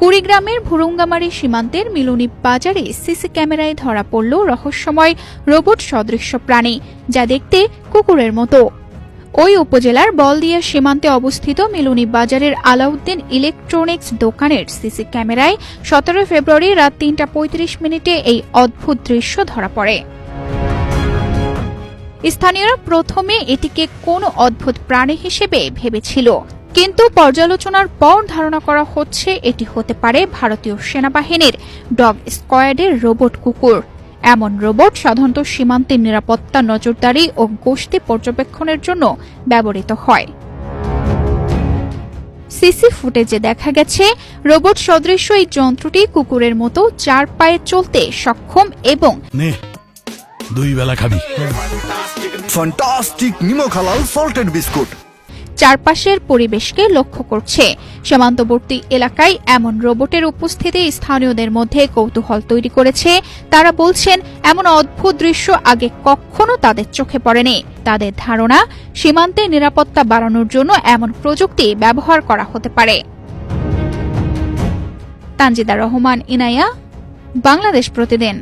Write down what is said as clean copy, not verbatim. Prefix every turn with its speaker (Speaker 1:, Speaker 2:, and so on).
Speaker 1: কুড়িগ্রামের ভুরুঙ্গামারী সীমান্তের মিলনী বাজারে সিসি ক্যামেরায় ধরা পড়ল রহস্যময় রোবট সদৃশ্য প্রাণী, যা দেখতে কুকুরের মতো। ওই উপজেলার বলদিয়া সীমান্তে অবস্থিত মিলনী বাজারের আলাউদ্দিন ইলেকট্রনিক্স দোকানের সিসি ক্যামেরায় 17 ফেব্রুয়ারি রাত 3:35 এই অদ্ভুত দৃশ্য ধরা পড়ে। স্থানীয়রা প্রথমে এটিকে কোনো অদ্ভুত প্রাণী হিসেবে ভেবেছিল, কিন্তু পর্যালোচনার পর ধারণা করা হচ্ছে এটি হতে পারে ভারতীয় সেনাবাহিনীর ডগ স্কোয়াডের রোবট কুকুর। এমন রোবট সাধারণত সীমান্তের নিরাপত্তা, নজরদারি ও গস্তি পর্যবেক্ষণের জন্য ব্যবহৃত হয়। সিসি ফুটেজে দেখা গেছে রোবট সদৃশ্য এই যন্ত্রটি কুকুরের মতো 4 পায়ে চলতে সক্ষম এবং
Speaker 2: দুই বেলা খাবি
Speaker 3: ফ্যান্টাস্টিক নিমো খালাল সল্টেড বিস্কুট
Speaker 1: চারপাশের পরিবেশকে লক্ষ্য করছে। সীমান্তবর্তী এলাকায় এমন রোবটের উপস্থিতি স্থানীয়দের মধ্যে কৌতূহল তৈরি করেছে। তারা বলছেন, এমন অদ্ভুত দৃশ্য আগে কখনো তাদের চোখে পড়েনি। তাদের ধারণা, সীমান্তে নিরাপত্তা বাড়ানোর জন্য এমন প্রযুক্তি ব্যবহার করা হতে পারে। তানজিদা রহমান, ইনায়া, বাংলাদেশ প্রতিদিন।